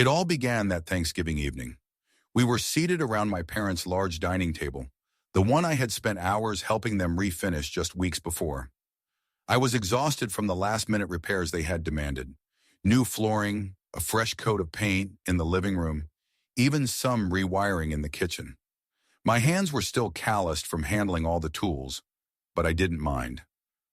It all began that Thanksgiving evening. We were seated around my parents' large dining table, the one I had spent hours helping them refinish just weeks before. I was exhausted from the last-minute repairs they had demanded. New flooring, a fresh coat of paint in the living room, even some rewiring in the kitchen. My hands were still calloused from handling all the tools, but I didn't mind.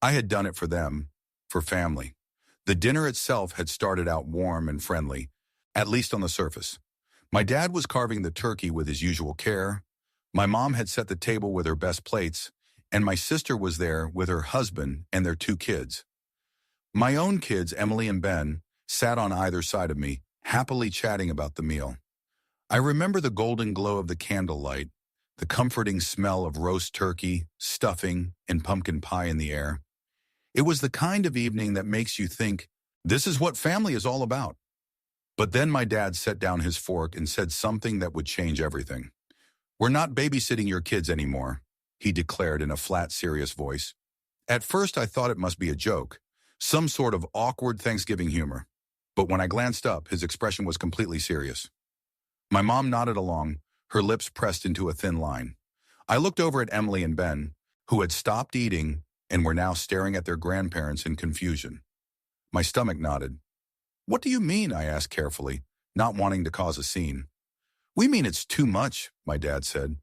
I had done it for them, for family. The dinner itself had started out warm and friendly, at least on the surface. My dad was carving the turkey with his usual care. My mom had set the table with her best plates, and my sister was there with her husband and their 2 kids. My own kids, Emily and Ben, sat on either side of me, happily chatting about the meal. I remember the golden glow of the candlelight, the comforting smell of roast turkey, stuffing, and pumpkin pie in the air. It was the kind of evening that makes you think, this is what family is all about. But then my dad set down his fork and said something that would change everything. "We're not babysitting your kids anymore," he declared in a flat, serious voice. At first I thought it must be a joke, some sort of awkward Thanksgiving humor. But when I glanced up, his expression was completely serious. My mom nodded along, her lips pressed into a thin line. I looked over at Emily and Ben, who had stopped eating and were now staring at their grandparents in confusion. My stomach nodded. "What do you mean?" I asked carefully, not wanting to cause a scene. "We mean it's too much," my dad said.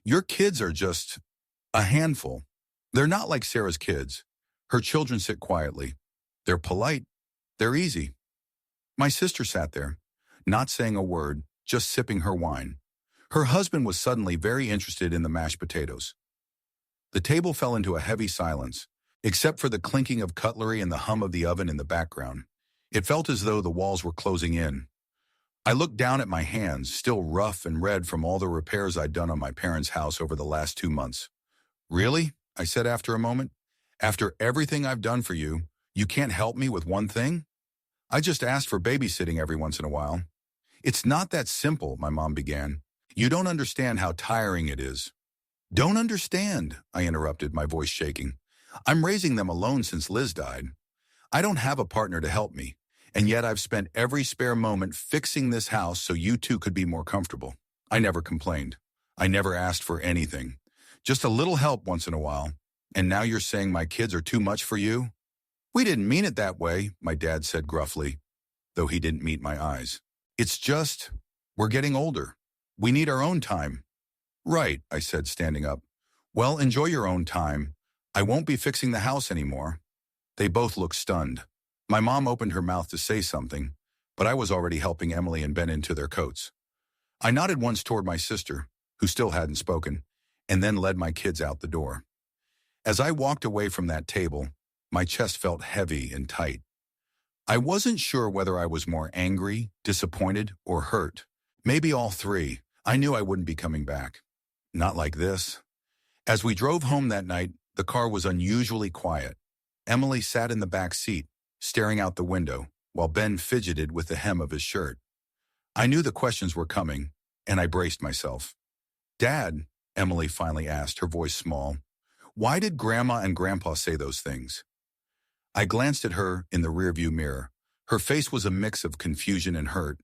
"Your kids are just a handful. They're not like Sarah's kids. Her children sit quietly. They're polite. They're easy." My sister sat there, not saying a word, just sipping her wine. Her husband was suddenly very interested in the mashed potatoes. The table fell into a heavy silence, except for the clinking of cutlery and the hum of the oven in the background. It felt as though the walls were closing in. I looked down at my hands, still rough and red from all the repairs I'd done on my parents' house over the last 2 months. "Really?" I said after a moment. "After everything I've done for you, you can't help me with one thing? I just asked for babysitting every once in a while." "It's not that simple," my mom began. "You don't understand how tiring it is." "Don't understand," I interrupted, my voice shaking. "I'm raising them alone since Liz died. I don't have a partner to help me, and yet I've spent every spare moment fixing this house so you two could be more comfortable. I never complained. I never asked for anything. Just a little help once in a while. And now you're saying my kids are too much for you?" "We didn't mean it that way," my dad said gruffly, though he didn't meet my eyes. "It's just, we're getting older. We need our own time." "Right," I said, standing up. "Well, enjoy your own time. I won't be fixing the house anymore." They both looked stunned. My mom opened her mouth to say something, but I was already helping Emily and Ben into their coats. I nodded once toward my sister, who still hadn't spoken, and then led my kids out the door. As I walked away from that table, my chest felt heavy and tight. I wasn't sure whether I was more angry, disappointed, or hurt. Maybe all 3. I knew I wouldn't be coming back. Not like this. As we drove home that night, the car was unusually quiet. Emily sat in the back seat, staring out the window, while Ben fidgeted with the hem of his shirt. I knew the questions were coming, and I braced myself. "Dad," Emily finally asked, her voice small, "why did Grandma and Grandpa say those things?" I glanced at her in the rearview mirror. Her face was a mix of confusion and hurt.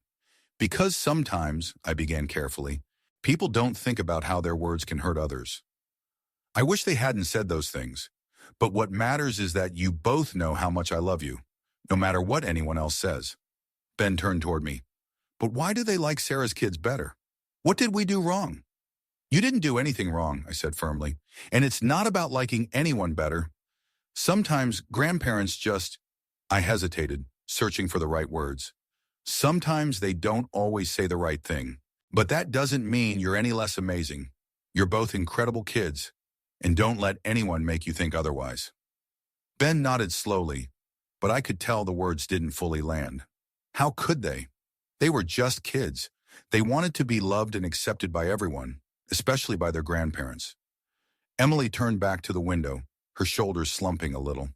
"Because sometimes," I began carefully, "people don't think about how their words can hurt others. I wish they hadn't said those things. But what matters is that you both know how much I love you, no matter what anyone else says." Ben turned toward me. "But why do they like Sarah's kids better? What did we do wrong?" "You didn't do anything wrong," I said firmly. "And it's not about liking anyone better. Sometimes grandparents just—" I hesitated, searching for the right words. "Sometimes they don't always say the right thing. But that doesn't mean you're any less amazing. You're both incredible kids, and don't let anyone make you think otherwise." Ben nodded slowly, but I could tell the words didn't fully land. How could they? They were just kids. They wanted to be loved and accepted by everyone, especially by their grandparents. Emily turned back to the window, her shoulders slumping a little.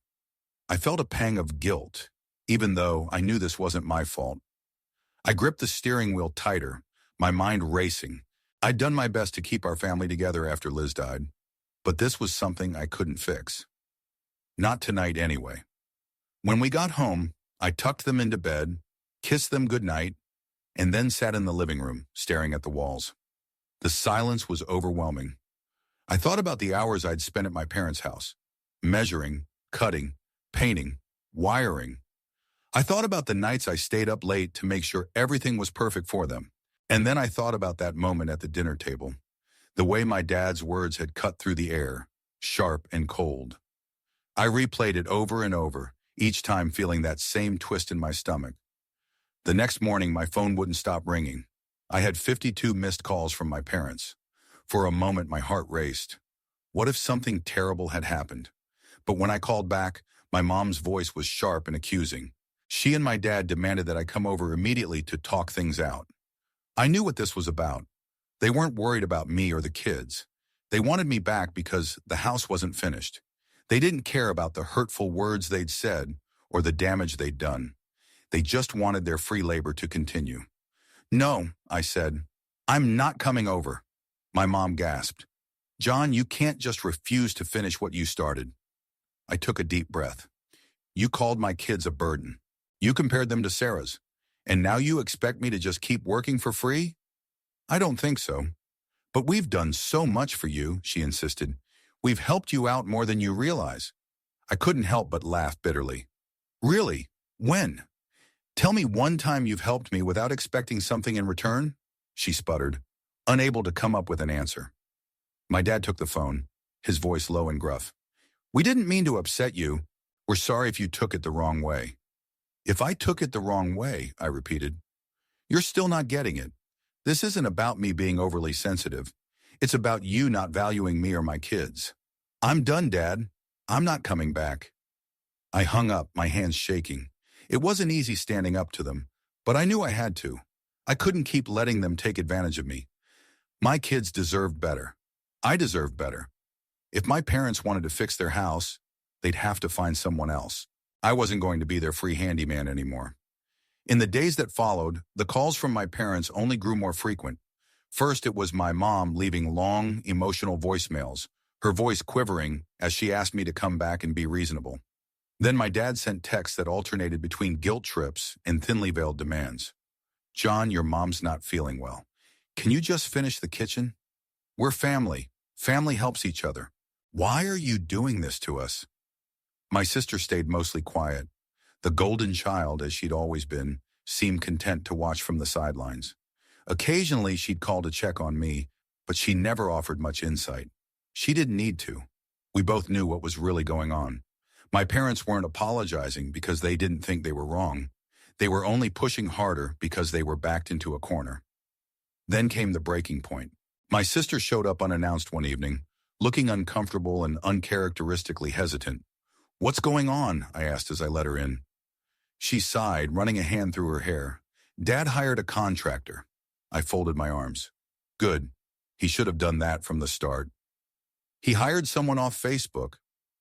I felt a pang of guilt, even though I knew this wasn't my fault. I gripped the steering wheel tighter, my mind racing. I'd done my best to keep our family together after Liz died, but this was something I couldn't fix. Not tonight anyway. When we got home, I tucked them into bed, kissed them goodnight, and then sat in the living room, staring at the walls. The silence was overwhelming. I thought about the hours I'd spent at my parents' house, measuring, cutting, painting, wiring. I thought about the nights I stayed up late to make sure everything was perfect for them. And then I thought about that moment at the dinner table, the way my dad's words had cut through the air, sharp and cold. I replayed it over and over, each time feeling that same twist in my stomach. The next morning, my phone wouldn't stop ringing. I had 52 missed calls from my parents. For a moment, my heart raced. What if something terrible had happened? But when I called back, my mom's voice was sharp and accusing. She and my dad demanded that I come over immediately to talk things out. I knew what this was about. They weren't worried about me or the kids. They wanted me back because the house wasn't finished. They didn't care about the hurtful words they'd said or the damage they'd done. They just wanted their free labor to continue. No, I said, I'm not coming over. My mom gasped. John, you can't just refuse to finish what you started. I took a deep breath. You called my kids a burden. You compared them to Sarah's. And now you expect me to just keep working for free? I don't think so. But we've done so much for you, she insisted. We've helped you out more than you realize. I couldn't help but laugh bitterly. Really? When? Tell me one time you've helped me without expecting something in return? She sputtered, unable to come up with an answer. My dad took the phone, his voice low and gruff. We didn't mean to upset you. We're sorry if you took it the wrong way. If I took it the wrong way, I repeated. You're still not getting it. This isn't about me being overly sensitive. It's about you not valuing me or my kids. I'm done, Dad. I'm not coming back. I hung up, my hands shaking. It wasn't easy standing up to them, but I knew I had to. I couldn't keep letting them take advantage of me. My kids deserved better. I deserved better. If my parents wanted to fix their house, they'd have to find someone else. I wasn't going to be their free handyman anymore. In the days that followed, the calls from my parents only grew more frequent. First, it was my mom leaving long, emotional voicemails, her voice quivering as she asked me to come back and be reasonable. Then my dad sent texts that alternated between guilt trips and thinly veiled demands. John, your mom's not feeling well. Can you just finish the kitchen? We're family. Family helps each other. Why are you doing this to us? My sister stayed mostly quiet. The golden child, as she'd always been, seemed content to watch from the sidelines. Occasionally, she'd call to check on me, but she never offered much insight. She didn't need to. We both knew what was really going on. My parents weren't apologizing because they didn't think they were wrong. They were only pushing harder because they were backed into a corner. Then came the breaking point. My sister showed up unannounced one evening, looking uncomfortable and uncharacteristically hesitant. What's going on? I asked as I let her in. She sighed, running a hand through her hair. Dad hired a contractor. I folded my arms. Good. He should have done that from the start. He hired someone off Facebook,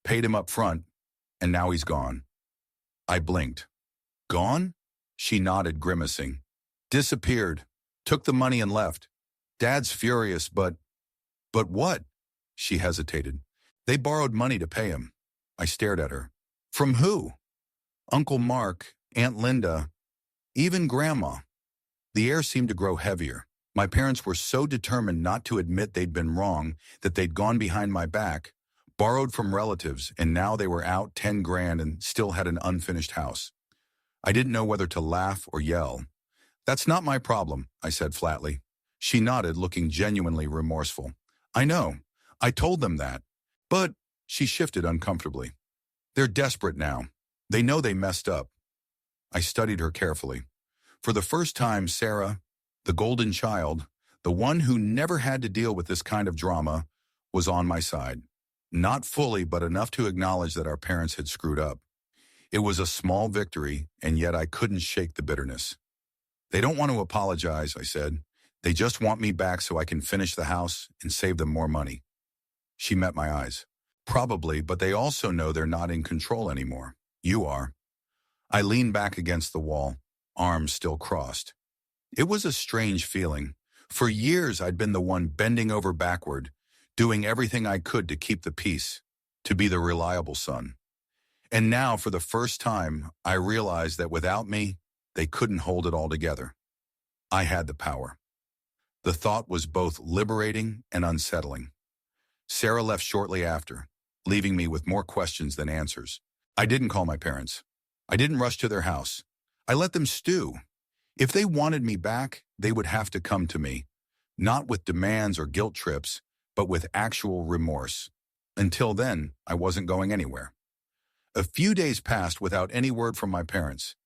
paid him up front, and now he's gone. I blinked. Gone? She nodded, grimacing. Disappeared. Took the money and left. Dad's furious, but what? She hesitated. They borrowed money to pay him. I stared at her. From who? Uncle Mark, Aunt Linda, even Grandma. The air seemed to grow heavier. My parents were so determined not to admit they'd been wrong that they'd gone behind my back, borrowed from relatives, and now they were out 10 grand and still had an unfinished house. I didn't know whether to laugh or yell. That's not my problem, I said flatly. She nodded, looking genuinely remorseful. I know. I told them that. But she shifted uncomfortably. They're desperate now. They know they messed up. I studied her carefully. For the first time, Sarah, the golden child, the one who never had to deal with this kind of drama, was on my side. Not fully, but enough to acknowledge that our parents had screwed up. It was a small victory, and yet I couldn't shake the bitterness. They don't want to apologize, I said. They just want me back so I can finish the house and save them more money. She met my eyes. Probably, but they also know they're not in control anymore. You are. I leaned back against the wall, arms still crossed. It was a strange feeling. For years, I'd been the one bending over backward, doing everything I could to keep the peace, to be the reliable son. And now, for the first time, I realized that without me, they couldn't hold it all together. I had the power. The thought was both liberating and unsettling. Sarah left shortly after, leaving me with more questions than answers. I didn't call my parents. I didn't rush to their house. I let them stew. If they wanted me back, they would have to come to me, not with demands or guilt trips, but with actual remorse. Until then, I wasn't going anywhere. A few days passed without any word from my parents.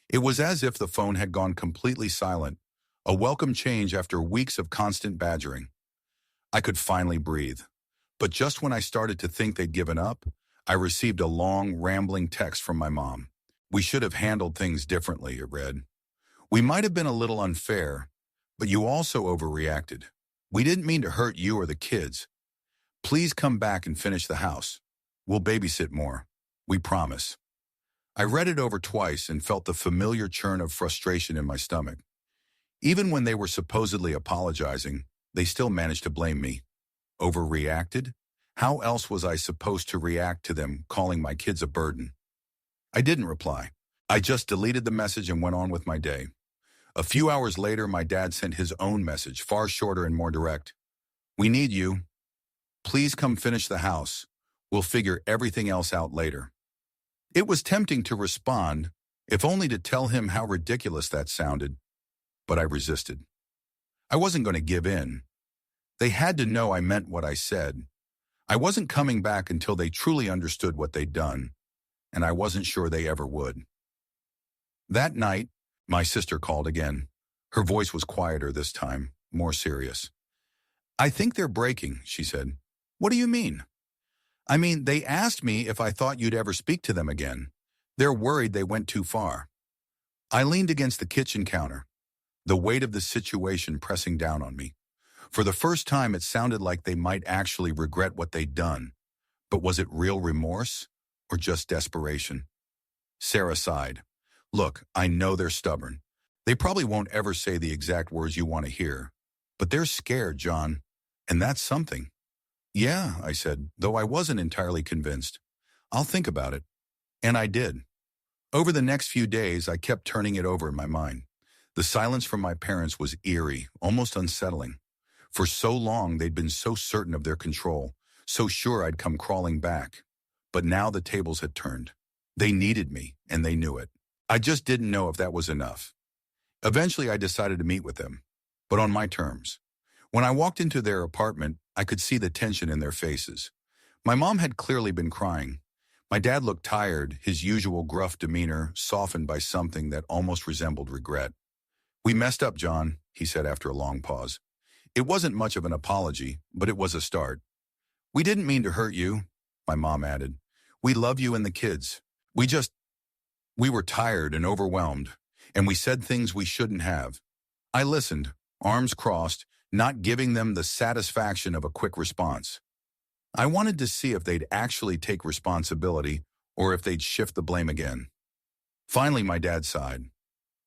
It was as if the phone had gone completely silent, a welcome change after weeks of constant badgering. I could finally breathe. But just when I started to think they'd given up, I received a long, rambling text from my mom. "We should have handled things differently," it read. "We might have been a little unfair, but you also overreacted. We didn't mean to hurt you or the kids. Please come back and finish the house. We'll babysit more. We promise." I read it over twice and felt the familiar churn of frustration in my stomach. Even when they were supposedly apologizing, they still managed to blame me. Overreacted? How else was I supposed to react to them calling my kids a burden? I didn't reply. I just deleted the message and went on with my day. A few hours later, my dad sent his own message, far shorter and more direct. "We need you. Please come finish the house. We'll figure everything else out later." It was tempting to respond, if only to tell him how ridiculous that sounded, but I resisted. I wasn't going to give in. They had to know I meant what I said. I wasn't coming back until they truly understood what they'd done, and I wasn't sure they ever would. That night, my sister called again. Her voice was quieter this time, more serious. "I think they're breaking," she said. "What do you mean?" "I mean, they asked me if I thought you'd ever speak to them again. They're worried they went too far." I leaned against the kitchen counter, the weight of the situation pressing down on me. For the first time, it sounded like they might actually regret what they'd done. But was it real remorse or just desperation? Sarah sighed. "Look, I know they're stubborn. They probably won't ever say the exact words you want to hear. But they're scared, John. And that's something." "Yeah," I said, though I wasn't entirely convinced. "I'll think about it." And I did. Over the next few days, I kept turning it over in my mind. The silence from my parents was eerie, almost unsettling. For so long, they'd been so certain of their control, so sure I'd come crawling back. But now the tables had turned. They needed me, and they knew it. I just didn't know if that was enough. Eventually, I decided to meet with them, but on my terms. When I walked into their apartment, I could see the tension in their faces. My mom had clearly been crying. My dad looked tired, his usual gruff demeanor softened by something that almost resembled regret. "We messed up, John," he said after a long pause. It wasn't much of an apology, but it was a start. "We didn't mean to hurt you," my mom added. "We love you and the kids. We were tired and overwhelmed, and we said things we shouldn't have." I listened, arms crossed, not giving them the satisfaction of a quick response. I wanted to see if they'd actually take responsibility or if they'd shift the blame again. Finally, my dad sighed.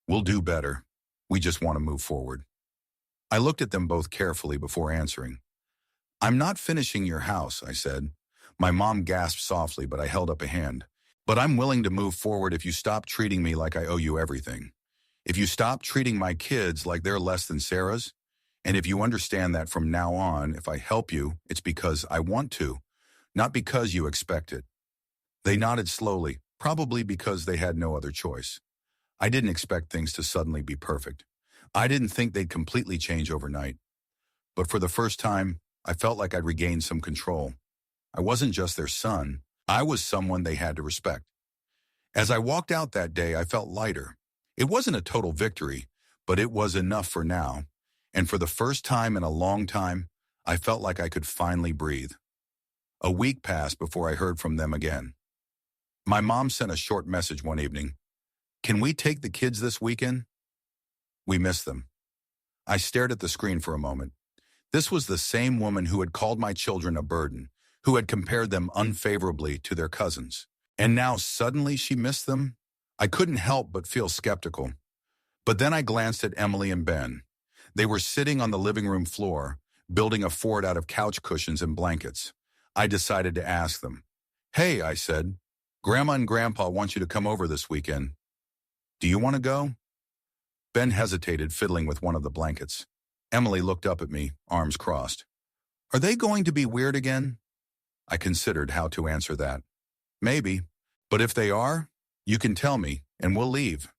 "We'll do better. We just want to move forward." I looked at them both carefully before answering. "I'm not finishing your house," I said. My mom gasped softly, but I held up a hand. "But I'm willing to move forward if you stop treating me like I owe you everything. If you stop treating my kids like they're less than Sarah's, and if you understand that from now on, if I help you, it's because I want to, not because you expect it." They nodded slowly, probably because they had no other choice. I didn't expect things to suddenly be perfect. I didn't think they'd completely change overnight. But for the first time, I felt like I'd regained some control. I wasn't just their son. I was someone they had to respect. As I walked out that day, I felt lighter. It wasn't a total victory, but it was enough for now. And for the first time in a long time, I felt like I could finally breathe. A week passed before I heard from them again. My mom sent a short message one evening. "Can we take the kids this weekend? We miss them." I stared at the screen for a moment. This was the same woman who had called my children a burden, who had compared them unfavorably to their cousins. And now suddenly she missed them? I couldn't help but feel skeptical. But then I glanced at Emily and Ben. They were sitting on the living room floor, building a fort out of couch cushions and blankets. I decided to ask them. "Hey," I said, "Grandma and Grandpa want you to come over this weekend. Do you want to go?" Ben hesitated, fiddling with one of the blankets. Emily looked up at me, arms crossed. Are they going to be weird again? I considered how to answer that. Maybe. But if they are, you can tell me, and we'll leave.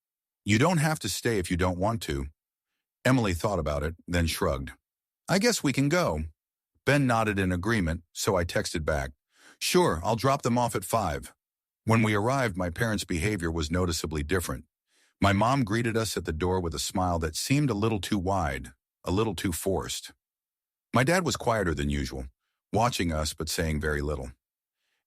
You don't have to stay if you don't want to. Emily thought about it, then shrugged. I guess we can go. Ben nodded in agreement, so I texted back. Sure, I'll drop them off at 5. When we arrived, my parents' behavior was noticeably different. My mom greeted us at the door with a smile that seemed a little too wide, a little too forced. My dad was quieter than usual, watching us but saying very little.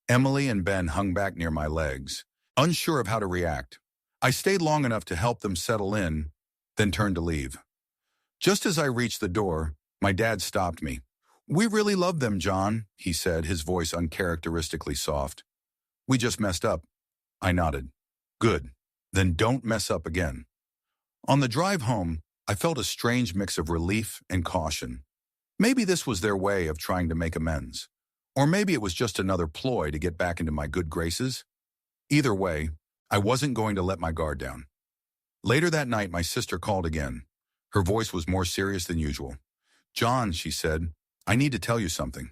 Emily and Ben hung back near my legs, unsure of how to react. I stayed long enough to help them settle in, then turned to leave. Just as I reached the door, my dad stopped me. We really love them, John, he said, his voice uncharacteristically soft. We just messed up. I nodded. Good. Then don't mess up again. On the drive home, I felt a strange mix of relief and caution. Maybe this was their way of trying to make amends. Or maybe it was just another ploy to get back into my good graces. Either way, I wasn't going to let my guard down. Later that night, my sister called again. Her voice was more serious than usual. John, she said, I need to tell you something.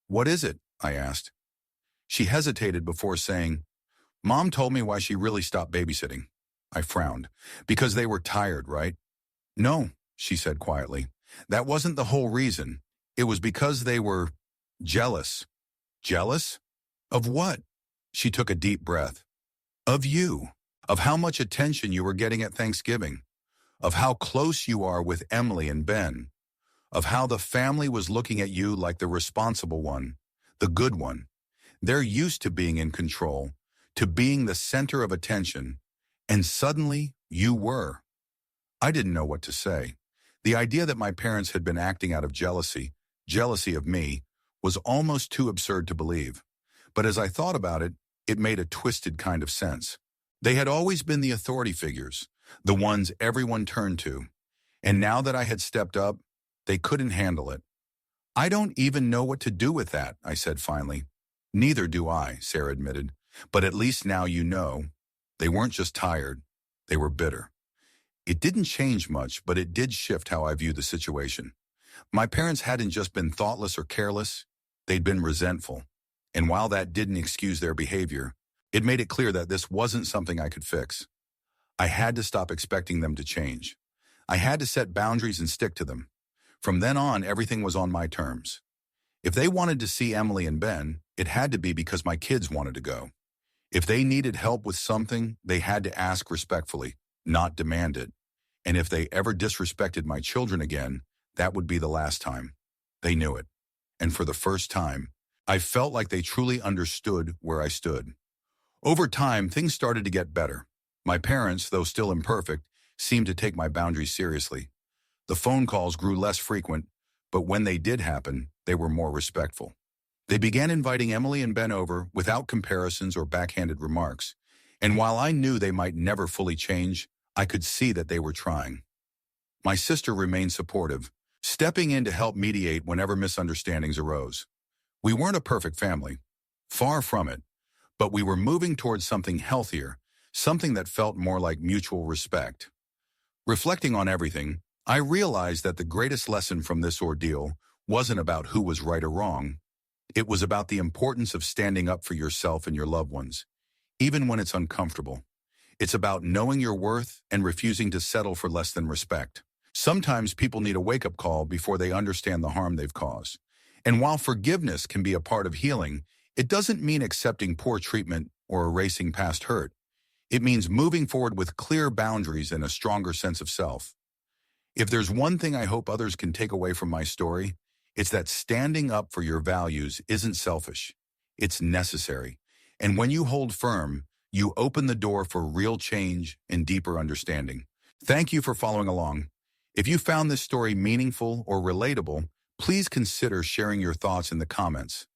What is it? I asked. She hesitated before saying, Mom told me why she really stopped babysitting. I frowned. Because they were tired, right? No, she said quietly. That wasn't the whole reason. It was because they were jealous. Jealous? Of what? She took a deep breath. Of you. Of how much attention you were getting at Thanksgiving. Of how close you are with Emily and Ben. Of how the family was looking at you like the responsible one, the good one. They're used to being in control, to being the center of attention, and suddenly you were. I didn't know what to say. The idea that my parents had been acting out of jealousy of me, was almost too absurd to believe. But as I thought about it, it made a twisted kind of sense. They had always been the authority figures, the ones everyone turned to. And now that I had stepped up, they couldn't handle it. I don't even know what to do with that, I said finally. Neither do I, Sarah admitted. But at least now you know. They weren't just tired, they were bitter. It didn't change much, but it did shift how I view the situation. My parents hadn't just been thoughtless or careless, they'd been resentful. And while that didn't excuse their behavior, it made it clear that this wasn't something I could fix. I had to stop expecting them to change. I had to set boundaries and stick to them. From then on, everything was on my terms. If they wanted to see Emily and Ben, it had to be because my kids wanted to go. If they needed help with something, they had to ask respectfully, not demand it. And if they ever disrespected my children again, that would be the last time. They knew it. And for the first time, I felt like they truly understood where I stood. Over time, things started to get better. My parents, though still imperfect, seemed to take my boundaries seriously. The phone calls grew less frequent, but when they did happen, they were more respectful. They began inviting Emily and Ben over without comparisons or backhanded remarks. And while I knew they might never fully change, I could see that they were trying. My sister remained supportive, stepping in to help mediate whenever misunderstandings arose. We weren't a perfect family, far from it, but we were moving towards something healthier, something that felt more like mutual respect. Reflecting on everything, I realized that the greatest lesson from this ordeal wasn't about who was right or wrong. It was about the importance of standing up for yourself and your loved ones, even when it's uncomfortable. It's about knowing your worth and refusing to settle for less than respect. Sometimes people need a wake-up call before they understand the harm they've caused. And while forgiveness can be a part of healing, it doesn't mean accepting poor treatment or erasing past hurt. It means moving forward with clear boundaries and a stronger sense of self. If there's one thing I hope others can take away from my story, it's that standing up for your values isn't selfish. It's necessary. And when you hold firm, you open the door for real change and deeper understanding. Thank you for following along. If you found this story meaningful or relatable, please consider sharing your thoughts in the comments.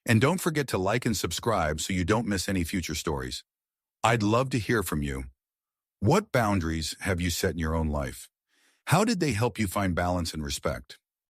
And don't forget to like and subscribe so you don't miss any future stories. I'd love to hear from you. What boundaries have you set in your own life? How did they help you find balance and respect?